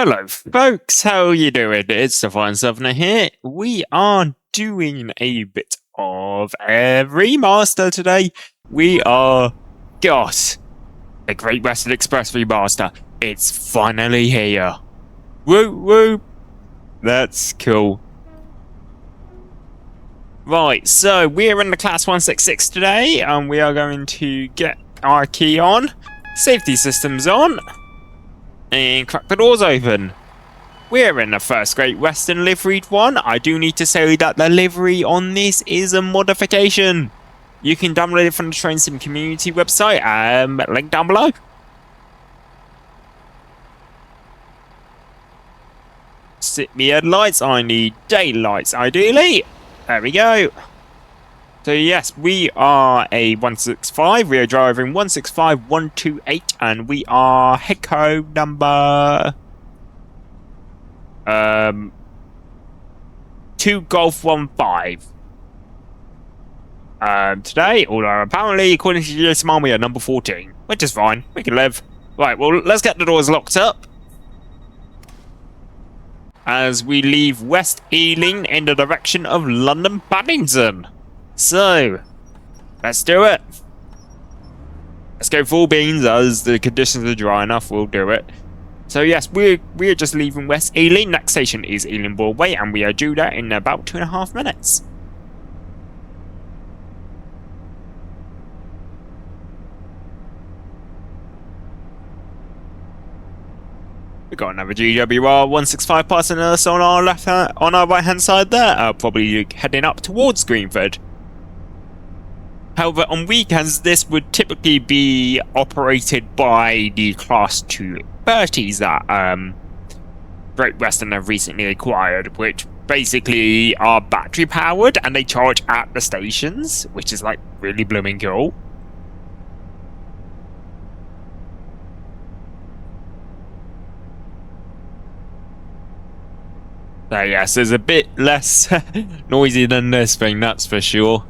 Hello folks, how are you doing? It's the Fine Southerner here. We are doing a bit of a remaster today. We are got the Great Western Express Remaster. It's finally here. Woo woo. That's cool. Right, so we're in the class 166 today, and we are going to get our key on, safety systems on, and crack the doors open. We're in the first Great Western liveried one. I do need to say that the livery on this is a modification. You can download it from the Train Sim community website, link down below. City headlights, I need daylights ideally. There we go. So yes, we are a 165. We are driving 165128, and we are head code number 2 Golf 15. Today, although apparently according to GSM we are number 14, which is fine. We can live. Right, well, let's get the doors locked up as we leave West Ealing in the direction of London Paddington. So, let's do it. Let's go full beans. As the conditions are dry enough, we'll do it. So yes, we're just leaving West Ealing. Next station is Ealing Broadway, and we are due there in about 2.5 minutes. We got another GWR 165 passing us on our right hand side there, probably heading up towards Greenford. However, on weekends this would typically be operated by the Class 230s that Great Western have recently acquired, which basically are battery powered and they charge at the stations, which is like really blooming cool. So yes, there's a bit less noisy than this thing, that's for sure.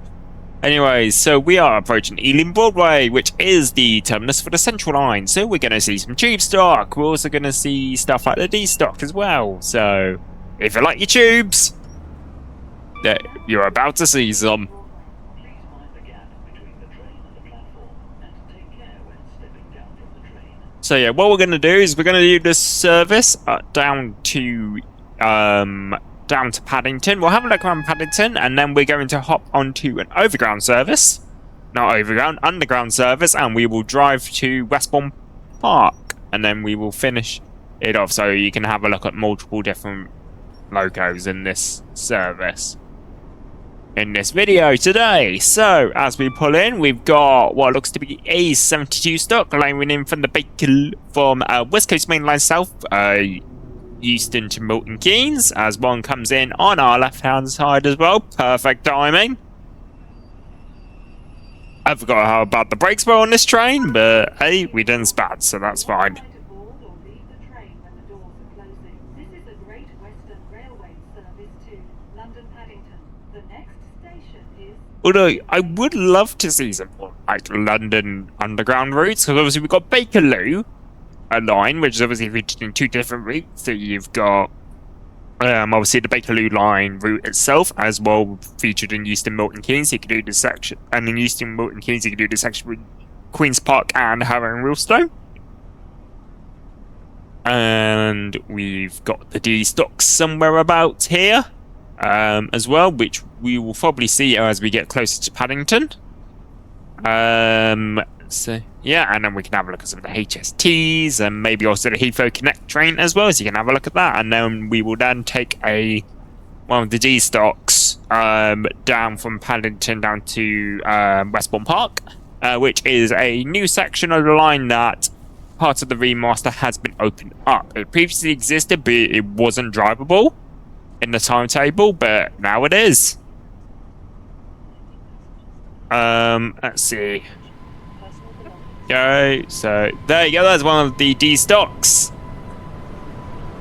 Anyways, so we are approaching Ealing Broadway, which is the terminus for the Central Line. So we're going to see some tube stock. We're also going to see stuff like the D stock as well. So if you like your tubes, you're about to see some. So yeah, what we're going to do is we're going to do this service down to Paddington. We'll have a look around Paddington, and then we're going to hop onto an overground service. Not overground, underground service, and we will drive to Westbourne Park, and then we will finish it off so you can have a look at multiple different locos in this service in this video today. So as we pull in, we've got what looks to be a 72 stock lining in from the West Coast Main Line South, Euston to Milton Keynes, as one comes in on our left hand side as well. Perfect timing. I forgot how bad the brakes were on this train, but hey, we didn't spat, so that's fine. Although I would love to see some like London Underground routes, because obviously we've got Bakerloo a line, which is obviously featured in 2 different routes. So you've got obviously the Bakerloo line route itself, as well featured in Euston Milton Keynes. So you can do this section, and in Euston Milton Keynes you can do this section with Queen's Park and Harrow and Rilstone. And we've got the D stocks somewhere about here as well, which we will probably see as we get closer to Paddington. So yeah, and then we can have a look at some of the HSTs and maybe also the Heathrow Connect train as well, so you can have a look at that. And then we will then take one of the D stocks down from Paddington down to Westbourne Park, which is a new section of the line that part of the remaster has been opened up. It previously existed, but it wasn't drivable in the timetable, but now it is. Let's see. Go. So there you go. That's one of the D stocks.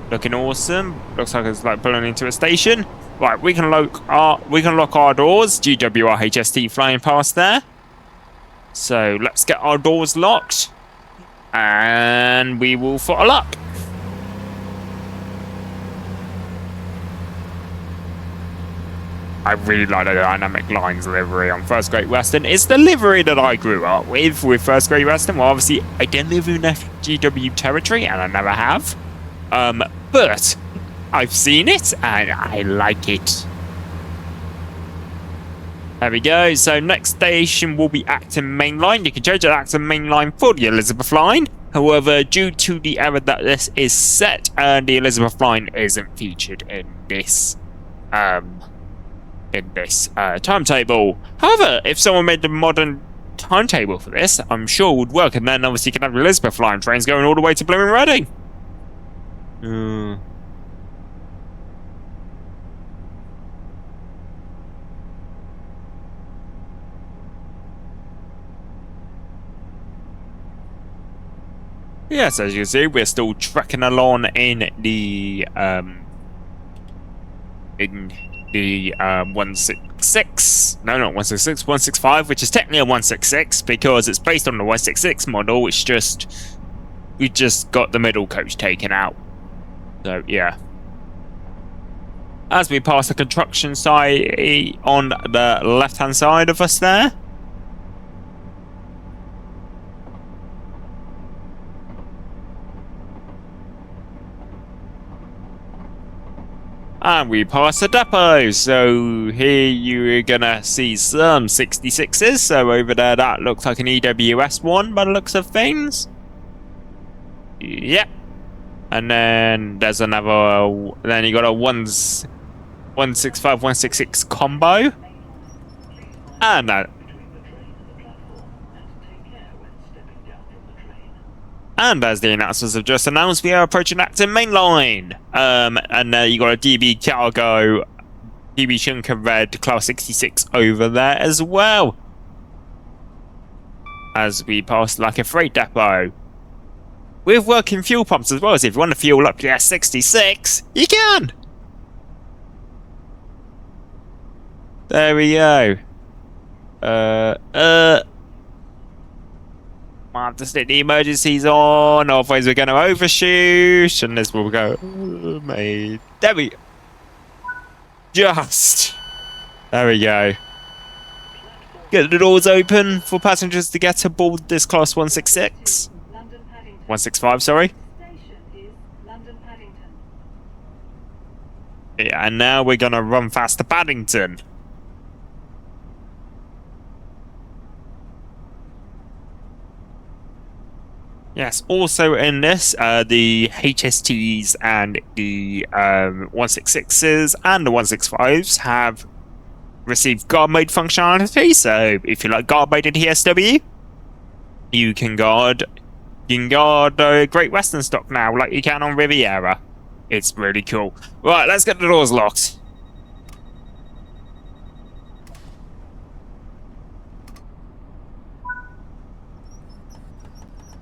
Looking awesome. Looks like it's like pulling into a station. Right, we can lock our doors. GWR HST flying past there. So let's get our doors locked, and we will throttle up. I really like the dynamic lines livery on First Great Western. It's the livery that I grew up with First Great Western. Well, obviously, I didn't live in FGW territory, and I never have. But I've seen it, and I like it. There we go. So next station will be Acton Main Line. You can change the Acton Main Line for the Elizabeth Line. However, due to the error that this is set, the Elizabeth Line isn't featured in this timetable. However, if someone made a modern timetable for this, I'm sure it would work, and then obviously you can have the Elizabeth Line trains going all the way to Blooming Reading. Yes, as you can see, we're still trekking along in the 166, no, not 166, 165, which is technically a 166 because it's based on the 166 model, which we just got the middle coach taken out. So yeah. As we pass the construction site on the left-hand side of us there. And we pass the depot, so here you're gonna see some 66s, so over there that looks like an EWS one by the looks of things. Yep. And then there's another, then you got a 165, 166 combo. And as the announcers have just announced, we are approaching Acton Main Line. And there you got a DB Cargo, DB Shunker Red Class 66 over there as well. As we pass like a freight depot. With working fuel pumps as well, so if you want to fuel up to S66, you can! There we go. I have to stick the emergencies on, otherwise we're going to overshoot, and this will go, oh, mate. There we There we go. Get the doors open for passengers to get aboard this class 166. 165, sorry. Yeah, and now we're going to run fast to Paddington. Yes, also in this, the HSTs and the 166s and the 165s have received guard mode functionality. So if you like guard mode in TSW, you can guard Great Western stock now, like you can on Riviera. It's really cool. Right, let's get the doors locked.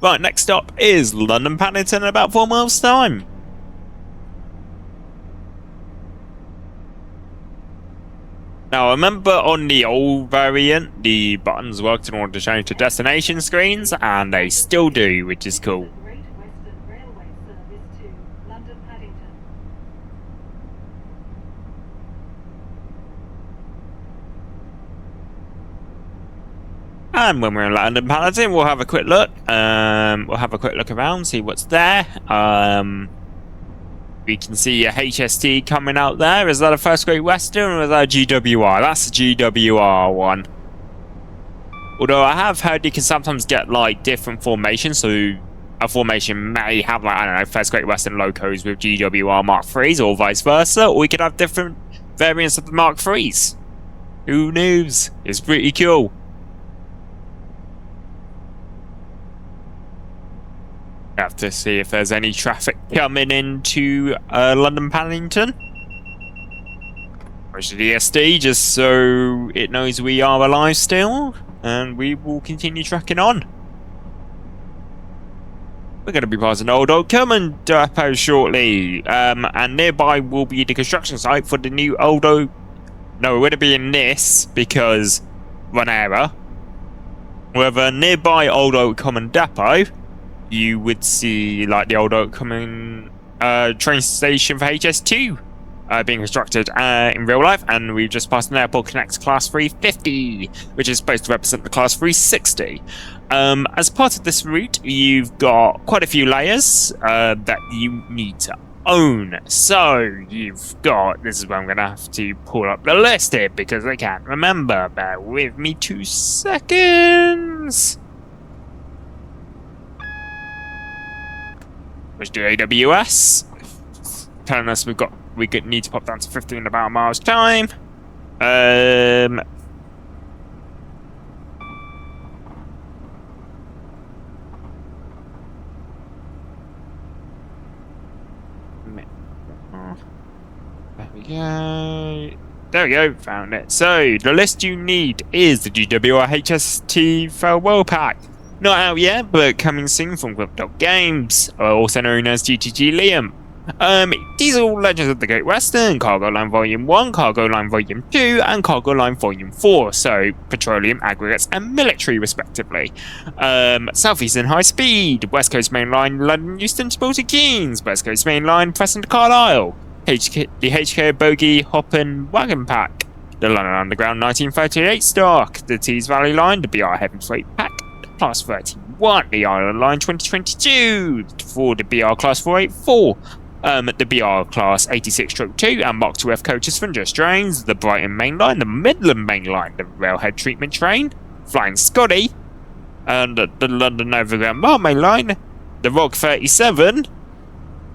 Right, next stop is London Paddington in about 4 miles' time. Now, remember on the old variant, the buttons worked in order to change to destination screens, and they still do, which is cool. Great Western Railway service to London Paddington. And when we're in London Paddington, we'll have a quick look. We'll have a quick look around, see what's there. We can see a HST coming out there. Is that a First Great Western or is that a GWR? That's a GWR one. Although I have heard you can sometimes get like different formations, so a formation may have like, I don't know, First Great Western locos with GWR Mark IIIs or vice versa, or we could have different variants of the Mark IIIs. Who knows? It's pretty cool. Have to see if there's any traffic coming into London Paddington. Push the SD just so it knows we are alive still, and we will continue tracking on. We're going to be passing Old Oakham Depot shortly, and nearby will be the construction site for the new Old Oak. No, we're going to be in this because run error. However, nearby Old Oakham Depot, you would see like the Old Oakham train station for HS2. being constructed in real life, and we've just passed an Airport Connect Class 350, which is supposed to represent the Class 360. As part of this route, you've got quite a few layers that you need to own. So you've got, this is where I'm going to have to pull up the list here because I can't remember. Bear with me 2 seconds. Let's do AWS. Telling us we need to pop down to 15 about miles time. There we go. There we go, found it. So, the list you need is the GWR HST Farewell Pack. Not out yet, but coming soon from Dovetail Games, also known as GTG Liam. These are all Legends of the Great Western, Cargo Line Volume 1, Cargo Line Volume 2, and Cargo Line Volume 4, so petroleum, aggregates, and military respectively. Southeastern High Speed, West Coast Main Line, London Euston to Milton Keynes, West Coast Main Line, Preston to Carlisle, the HK Bogey Hoppin Wagon Pack, the London Underground 1938 stock, the Tees Valley Line, the BR Heaven Freight Pack, Class 31, the Island Line 2022, for the BR Class 484, the BR Class 86/2 and Mark 2F coaches from Just Trains, the Brighton Main Line, the Midland Main Line, the Railhead Treatment Train, Flying Scotty, and the London Overground Rail Main Line, the Rock 37,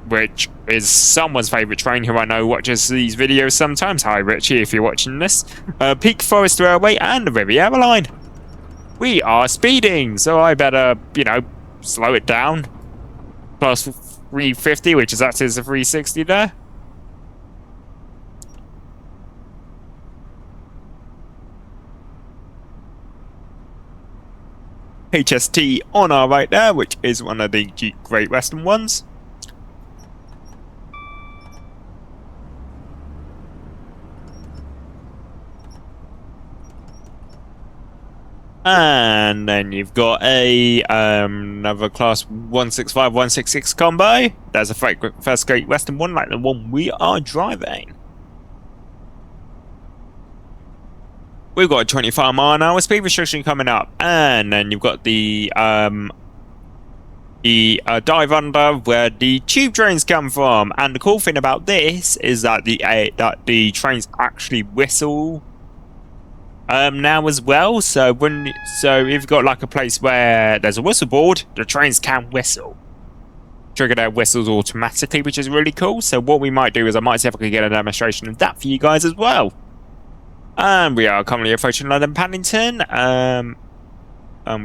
which is someone's favourite train who I know watches these videos sometimes. Hi Richie, if you're watching this. Peak Forest Railway and the Riviera Line. We are speeding, so I better, slow it down. Plus 350, which is actually the 360 there. HST on our right there, which is one of the Great Western ones. And then you've got a another class 165, 166 combo. There's a first Great Western one, like the one we are driving. We've got a 25-mile-an-hour speed restriction coming up, and then you've got the dive under where the tube trains come from. And the cool thing about this is that the trains actually whistle. Now as well, so if you've got like a place where there's a whistle board, the trains can whistle. Trigger their whistles automatically, which is really cool. So what we might do is I might see if I can get a demonstration of that for you guys as well. And we are currently approaching London Paddington. And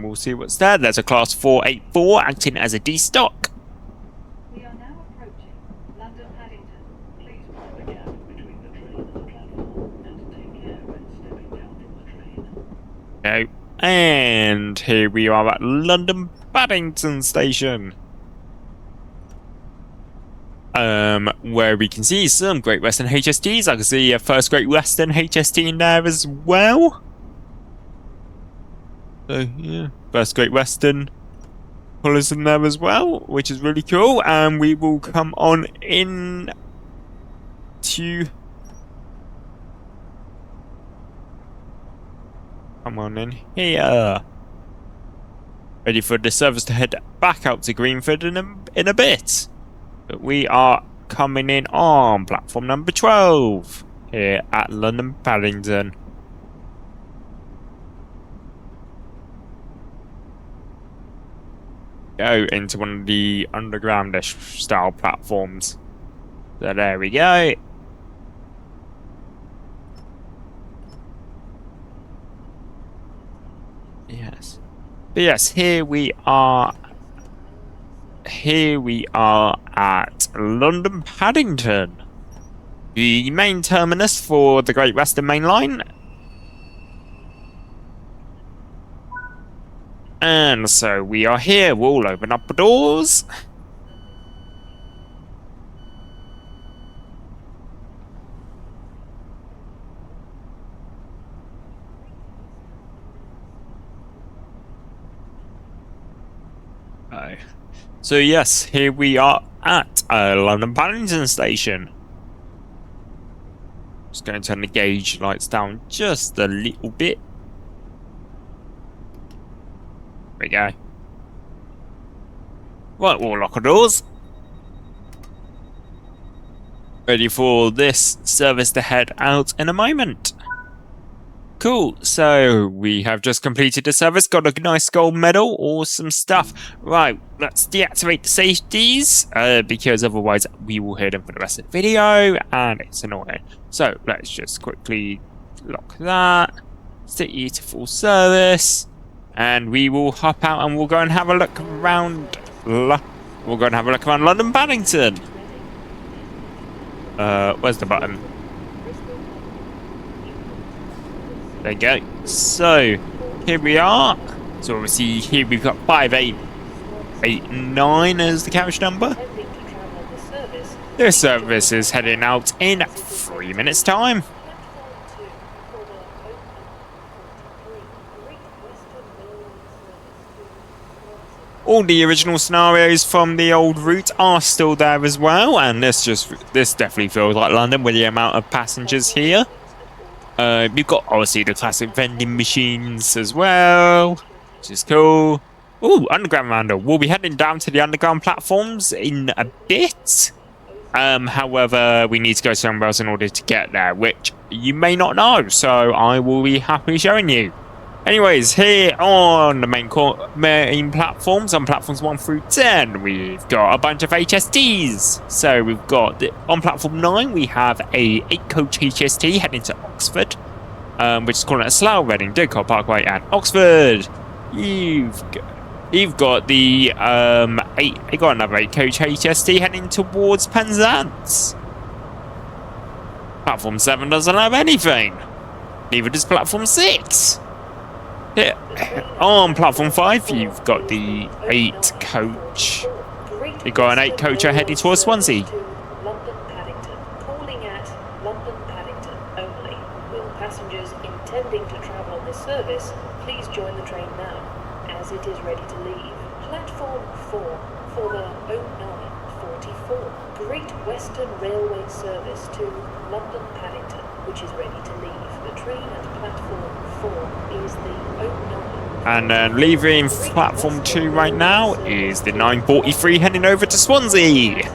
we'll see what's there. There's a class 484 acting as a D stock. We are now approaching London Paddington. Please mind the gap between the train and the platform and take care when stepping down from the train. And here we are at London Paddington Station. Where we can see some Great Western HSTs. I can see a first Great Western HST in there as well. So yeah, first Great Western colours in there as well, which is really cool. And we will come on in to... Come on in here. Ready for the service to head back out to Greenford in a bit. But we are coming in on platform number 12 here at London Paddington. Go into one of the undergroundish style platforms. So there we go. Yes. But yes, here we are at London Paddington, the main terminus for the Great Western Main Line. And so we are here. We'll open up the doors. So yes, here we are at London Paddington Station. going to turn the gauge lights down just a little bit. There we go. Right, we'll lock our doors. Ready for this service to head out in a moment. Cool, so we have just completed the service, got a nice gold medal, awesome stuff. Right, let's deactivate the safeties, because otherwise we will hear them for the rest of the video, and it's annoying. So, let's just quickly lock that, set you to full service, and we will hop out and we'll go and have a look around, London Paddington. Where's the button? There you go. So, here we are. So obviously here we've got 5889 as the carriage number. This service is heading out in 3 minutes time. All the original scenarios from the old route are still there as well, and this definitely feels like London with the amount of passengers here. You've got obviously the classic vending machines as well, which is cool. Ooh, underground roundup. We'll be heading down to the underground platforms in a bit. However, we need to go somewhere else in order to get there, which you may not know, so I will be happily showing you. Anyways, here on the main platforms, on platforms 1 through 10, we've got a bunch of HSTs. So we've got, on platform 9, we have a 8-coach HST heading to Oxford, which is calling it Slough, Reading, Dovetail Parkway, and Oxford. You've got the you got another 8-coach HST heading towards Penzance. Platform 7 doesn't have anything. Neither does platform 6. Yeah. On platform 5, you've got the 8-coach. You've got an 8-coacher heading towards Swansea. London Paddington. Calling at London Paddington only. Will passengers intending to travel on this service please join the train now, as it is ready to leave. Platform 4 for the 0944 Great Western Railway service to London Paddington, which is ready to leave. The train at platform 4 is the 09. And leaving platform 2 right now is the 943 heading over to Swansea,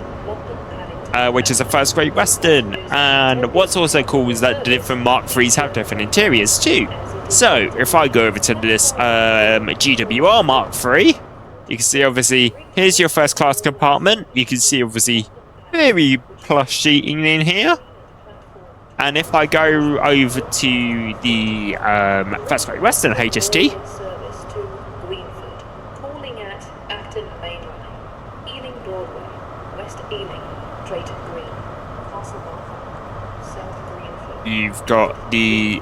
which is a first Great Western. And what's also cool is that the different Mark IIIs have different interiors too. So if I go over to this GWR Mark III, you can see obviously here's your first class compartment. You can see obviously very plush seating in here. And if I go over to the first Great Western HST, Service to Greenford, calling at Acton Main Line, Ealing Broadway, West Ealing, Drayton Green, Castle Martha, South Greenford. you've got the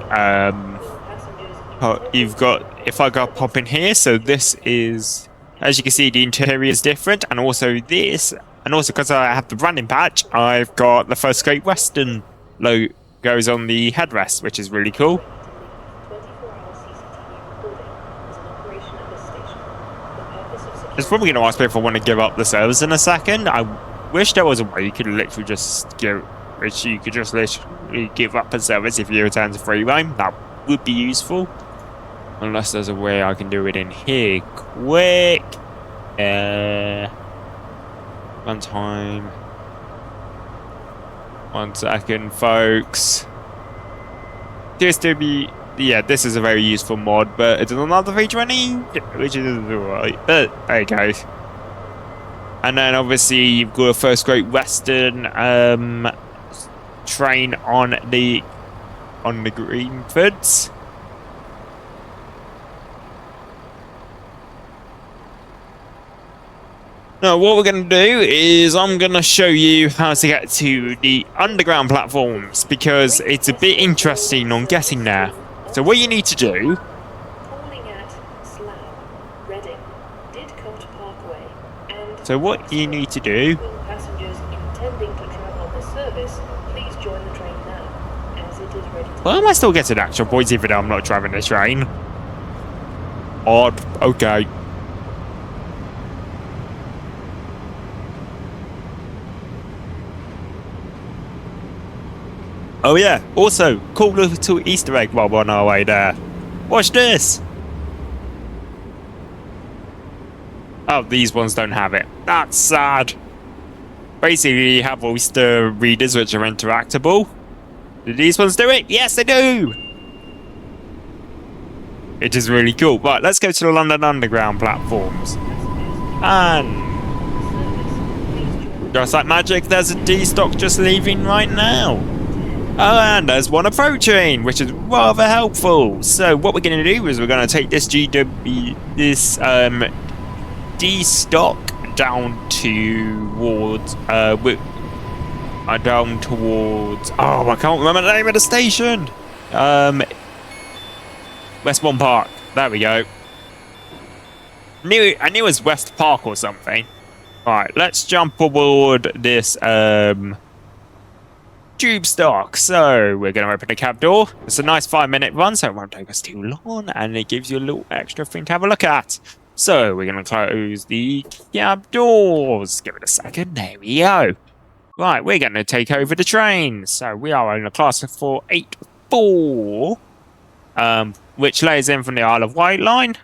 if I go pop in here, so this is, as you can see, the interior is different, and also this, and also because I have the branding patch, I've got the first Great Western logo goes on the headrest, which is really cool. It's probably going to ask me if I want to give up the service in a second. I wish there was a way you could literally just literally give up a service if you return to free roam. That would be useful. Unless there's a way I can do it in here quick. One time. 1 second, folks. TSW, yeah, this is a very useful mod, but it's another feature I need, which is alright. But there you go. And then obviously you've got a first Great Western train on the Greenfords. Now, what we're going to do is I'm going to show you how to get to the underground platforms, because it's a bit interesting on getting there. So what you need to do... Calling at Slough, Reading, Didcot Parkway, and... So what you need to do... Will passengers intending to travel on this service please join the train now, as it is ready to... Why am I still getting actual points even though I'm not driving the train? Odd. Okay. Oh yeah, also, cool little Easter egg while we're on our way there. Watch this! Oh, these ones don't have it. That's sad. Basically, you have Oyster readers which are interactable. Do these ones do it? Yes, they do! It is really cool. Right, let's go to the London Underground platforms. And just like magic, there's a D-stock just leaving right now. Oh, and there's one approaching, which is rather helpful. So what we're going to do is we're going to take this D-stock down towards oh, I can't remember the name of the station. Westbourne Park. There we go. I knew it was West Park or something. Alright, let's jump aboard this tube stock. So we're going to open the cab door. It's a nice 5-minute run, so it won't take us too long, and it gives you a little extra thing to have a look at. So we're going to close the cab doors. Give it a second. There we go. Right, we're going to take over the train. So we are on a class of 484, which lays in from the Isle of Wight line.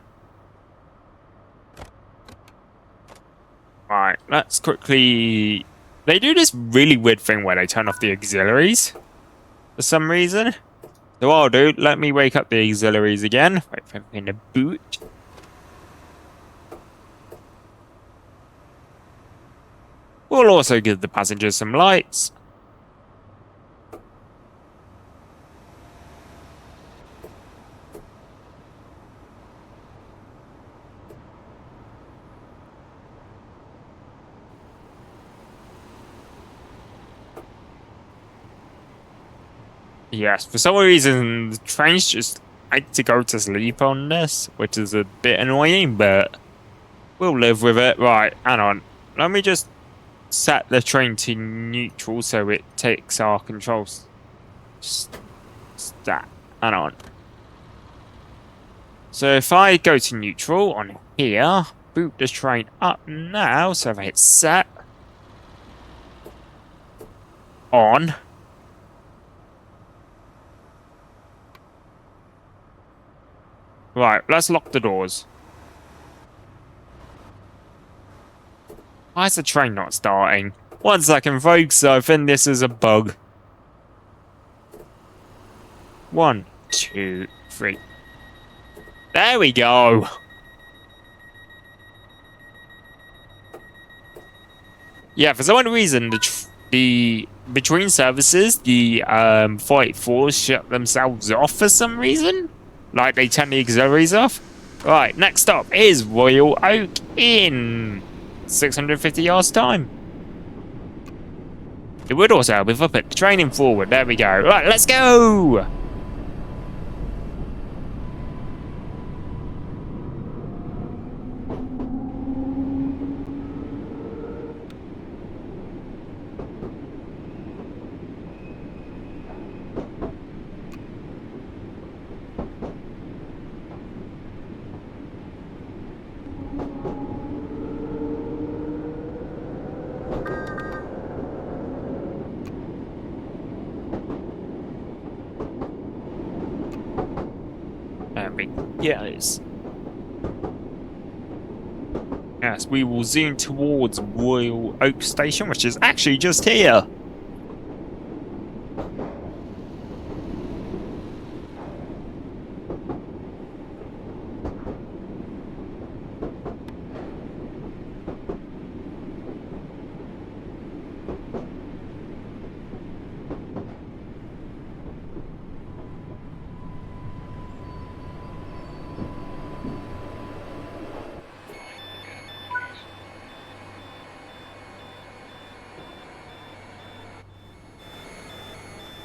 Right, let's quickly... They do this really weird thing where they turn off the auxiliaries for some reason. So what I'll do, let me wake up the auxiliaries again. Wait for everything to boot. We'll also give the passengers some lights. Yes, for some reason, the trains just like to go to sleep on this, which is a bit annoying, but we'll live with it. Right, hang on. Let me just set the train to neutral so it takes our controls. Hang on. So if I go to neutral on here, boot the train up now, so if I hit set, on. Right, let's lock the doors. Why is the train not starting? 1 second, folks. I think this is a bug. 1, 2, 3. There we go. Yeah, for some reason, the between services, the 484s shut themselves off for some reason. Like they turn the auxiliaries off. Right, next stop is Royal Oak in 650 yards time. It would also help if I put the training forward. There we go. Right, let's go! Yes. Yes, we will zoom towards Royal Oak Station, which is actually just here.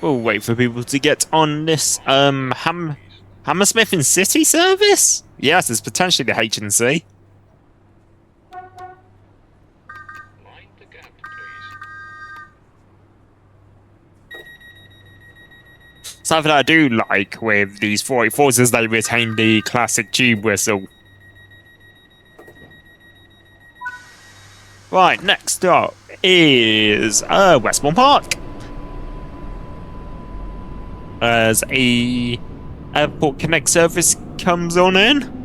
We'll wait for people to get on this Hammersmith and City service? Yes, it's potentially the H&C. Something I do like with these 484s is they retain the classic tube whistle. Right, next up is Westbourne Park. as a Airport Connect service comes on in.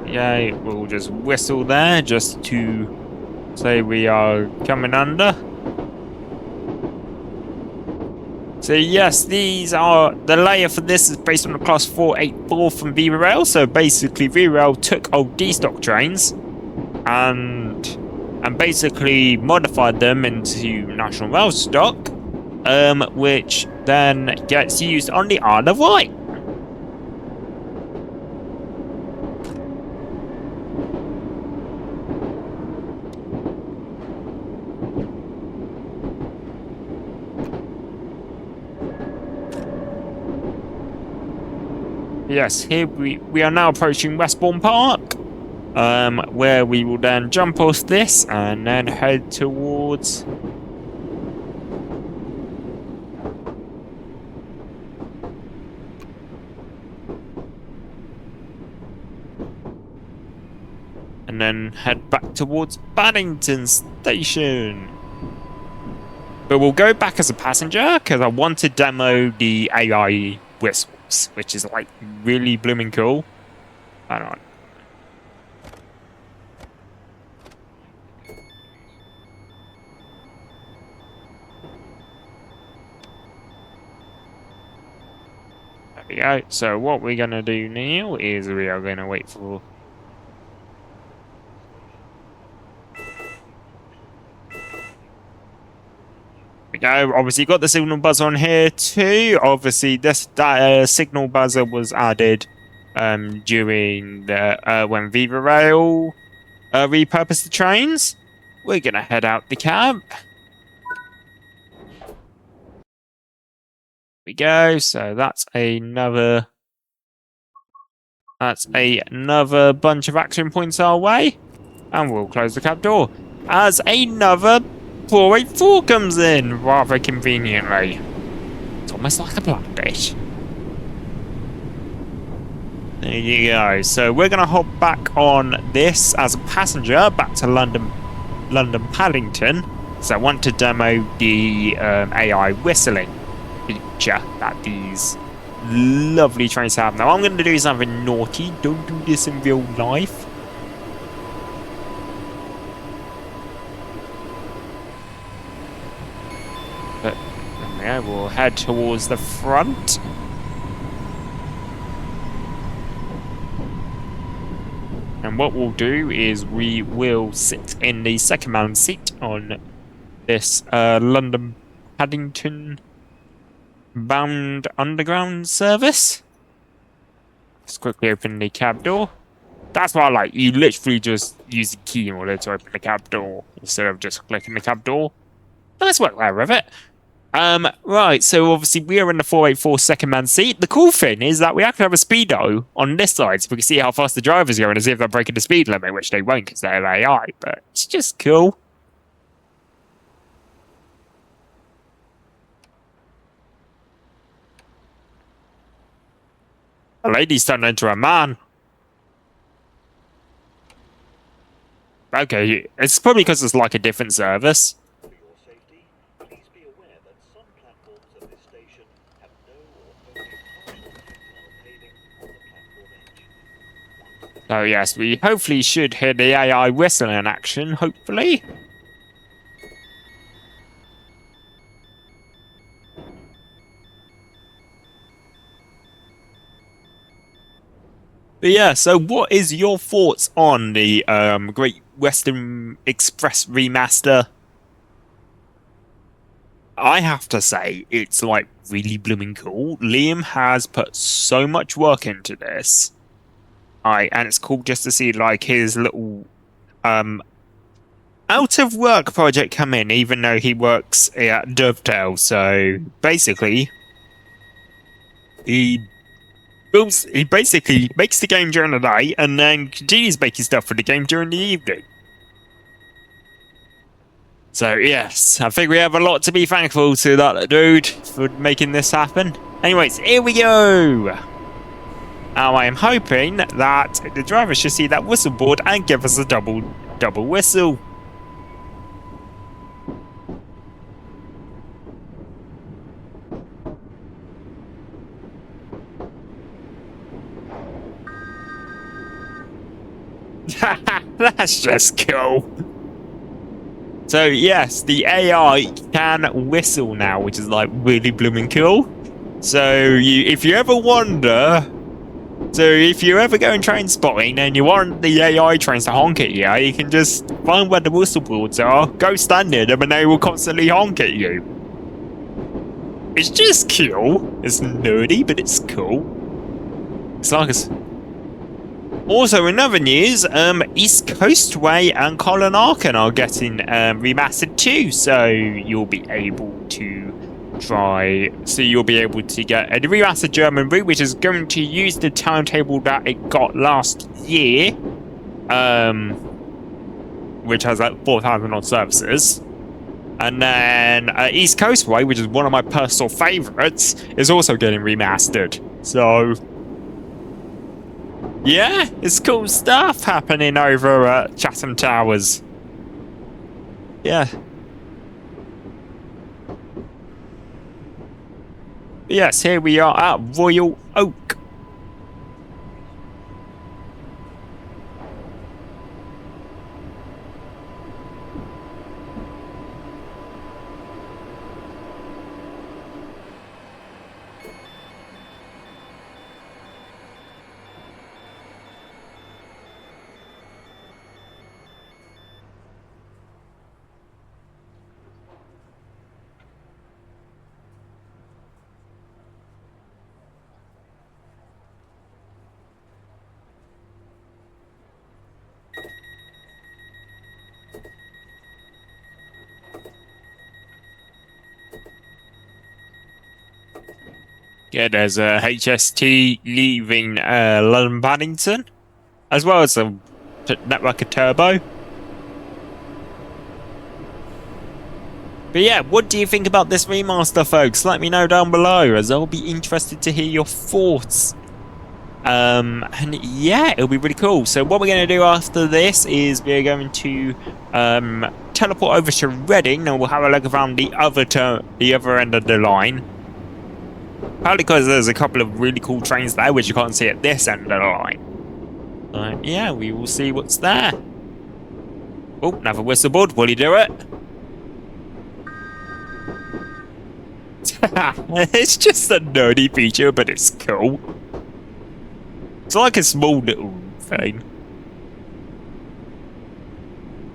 Yeah, we'll just whistle there just to say we are coming under. So yes, these are the layer for this is based on the class 484 from Viva Rail. So basically, Viva Rail took old D-stock trains and basically modified them into National Rail stock, which then gets used on the Isle of Wight. Yes, here we are now approaching Westbourne Park, where we will then jump off this and then head towards and then head back towards Paddington Station. But we'll go back as a passenger because I want to demo the AI whistles, which is like really blooming cool. Hang on. There we go. So what we're gonna do now is we are gonna wait for obviously got the signal buzzer on here too. Obviously this signal buzzer was added during the when Viva Rail repurposed the trains. We're gonna head out the cab. There we go. So that's another bunch of action points our way, and we'll close the cab door as another 484 comes in rather conveniently. It's almost like a Blackish. There you go. So we're going to hop back on this as a passenger back to London Paddington. So I want to demo the AI whistling feature that these lovely trains have. Now I'm going to do something naughty. Don't do this in real life. But yeah, we'll head towards the front. And what we'll do is we will sit in the second-man seat on this London Paddington bound underground service. Just quickly open the cab door. That's what I like. You literally just use the key in order to open the cab door instead of just clicking the cab door. Nice work there, Rivet. Right, so obviously we are in the 484 second man seat. The cool thing is that we actually have a speedo on this side, so we can see how fast the driver's going and see if they're breaking the speed limit, which they won't because they're AI, but it's just cool. A lady's turned into a man. Okay, it's probably because it's like a different service. Oh yes, we hopefully should hear the AI whistle in action, hopefully. But yeah, so what is your thoughts on the Great Western Express Remaster? I have to say, it's like really blooming cool. Liam has put so much work into this. And it's cool just to see like his little out of work project come in, even though he works at Dovetail. So basically, he basically makes the game during the day and then continues making stuff for the game during the evening. So yes, I think we have a lot to be thankful to that dude for making this happen. Anyways, here we go. Now I am hoping that the driver should see that whistle board and give us a double whistle. That's just cool. So yes, the AI can whistle now, which is like really blooming cool. So if you ever wonder, if you ever go in train spotting and you want the AI trains to honk at you, you can just find where the whistle boards are, go stand near them, and they will constantly honk at you. It's just cool. It's nerdy, but it's cool. It's like Also, in other news, East Coast Way and Colin Arkin are getting remastered too, so you'll be able to get a remastered German route, which is going to use the timetable that it got last year, which has like 4,000 odd services. And then East Coast Way, which is one of my personal favourites, is also getting remastered. So yeah, it's cool stuff happening over at Chatham Towers. Yeah. Yes, here we are at Royal Oak. Yeah, there's a HST leaving London Paddington, as well as a network of Turbo. But yeah, what do you think about this remaster, folks? Let me know down below, as I'll be interested to hear your thoughts. And yeah, it'll be really cool. So what we're going to do after this is we're going to teleport over to Reading, and we'll have a look around the other end of the line. Partly because there's a couple of really cool trains there, which you can't see at this end of the line. Yeah, we will see what's there. Oh, another whistle board. Will you do it? It's just a nerdy feature, but it's cool. It's like a small little thing.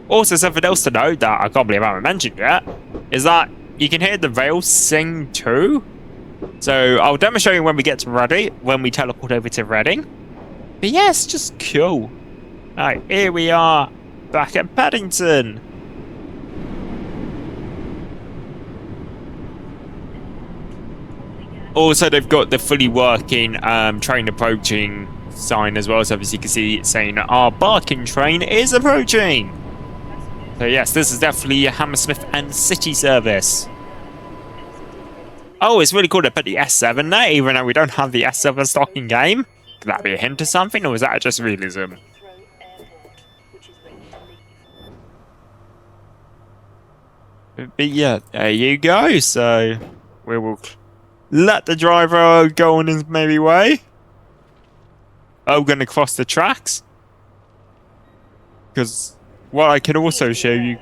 Also, something else to note that I can't believe I haven't mentioned yet is that you can hear the rails sing too. So I'll demonstrate when we get to Reading, when we teleport over to Reading. But yeah, it's just cool. Alright, here we are back at Paddington. Also, they've got the fully working train approaching sign as well. So obviously you can see it saying our barking train is approaching. So yes, this is definitely a Hammersmith and City service. Oh, it's really cool to put the S7 there, even though we don't have the S7 stock in game. Could that be a hint of something, or is that just realism? But yeah, there you go. So we will let the driver go on his merry way. Oh, we're going to cross the tracks. Because what I can also show you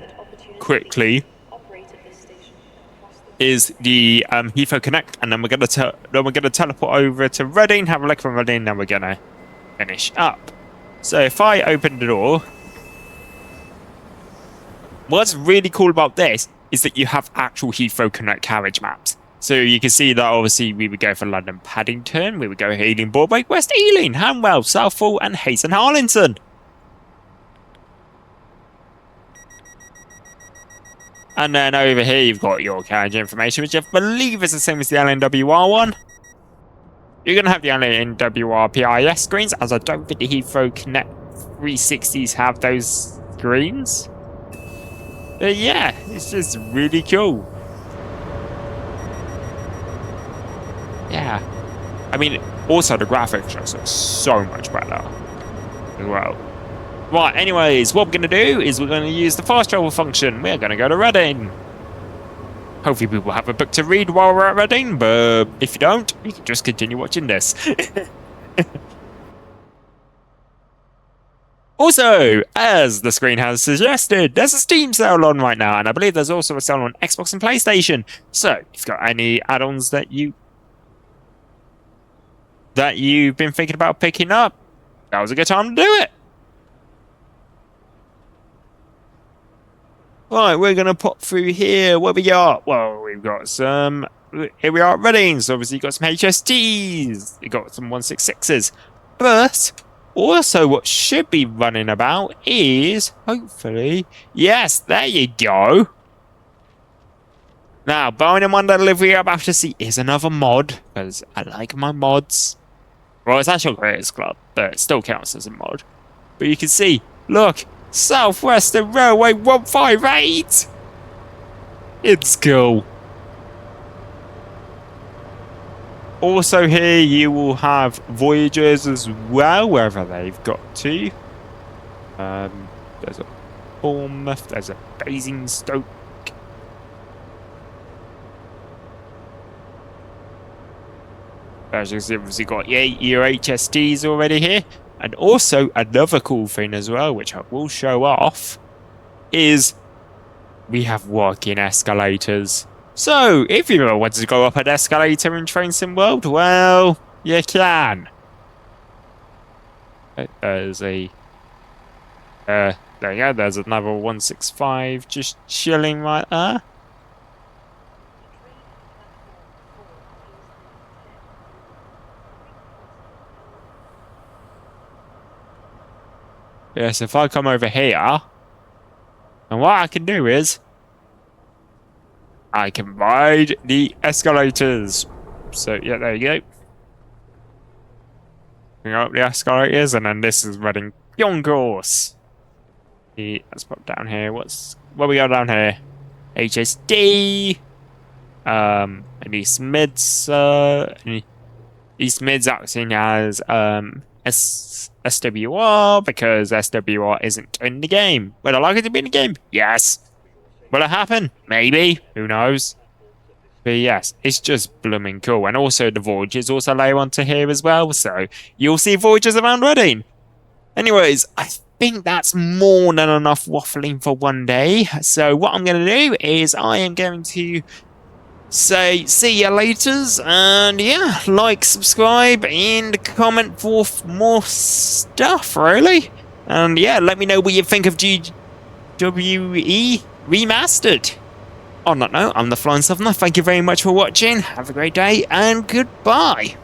quickly is the Heathrow Connect, and then we're gonna teleport over to Reading, have a look from Reading, and then we're gonna finish up. So if I open the door, what's really cool about this is that you have actual Heathrow Connect carriage maps. So you can see that obviously we would go for London Paddington, we would go Ealing Broadway, West Ealing, Hanwell, Southall, and Hayes and Harlington. And then over here you've got your carriage information, which I believe is the same as the LNWR one. You're going to have the LNWR PIS screens, as I don't think the Heathrow Connect 360s have those screens. But yeah, it's just really cool. Yeah. I mean, Also, the graphics just look so much better as well. Right, anyways, what we're going to do is we're going to use the fast travel function. We're going to go to Reading. Hopefully people have a book to read while we're at Reading, but if you don't, you can just continue watching this. Also, as the screen has suggested, there's a Steam sale on right now, and I believe there's also a sale on Xbox and PlayStation. So, if you've got any add-ons that you've been thinking about picking up, that was a good time to do it. Right, we're going to pop through here. What we got? Well, we've got some... Here we are at Reading. So obviously you've got some HSTs. You've got some 166s. But also what should be running about is, hopefully... Yes, there you go. Now, bearing in mind that delivery I'm about to see is another mod. Because I like my mods. Well, it's actually Creators Club. But it still counts as a mod. But you can see, look... South Western Railway 158! It's cool. Also here you will have Voyagers as well, wherever they've got to. There's a Bournemouth, there's a Basingstoke. As you can see, obviously got your HSTs already here. And also, another cool thing as well, which I will show off, is we have working escalators. So, if you ever want to go up an escalator in Train Sim World, well, you can. There's a... there you go, there's another 165 just chilling right there. Yes, if I come over here, and what I can do is, I can ride the escalators. So, yeah, there you go. Bring up the escalators, and then this is Reading Concourse. Let's pop down here. What we got down here? HSD. And East Mids. East Mids acting as SWR, because SWR isn't in the game. Would I like it to be in the game? Yes. Will it happen? Maybe. Who knows? But yes, it's just blooming cool. And also the Voyagers also layer onto here as well, so you'll see Voyagers around Reading. Anyways, I think that's more than enough waffling for one day. So what I'm going to do is I am going to say see ya laters, and yeah, like, subscribe, and comment for more stuff, really. And yeah, let me know what you think of GWE Remastered. On that note, I'm the Flying Southerner. Thank you very much for watching. Have a great day, and goodbye.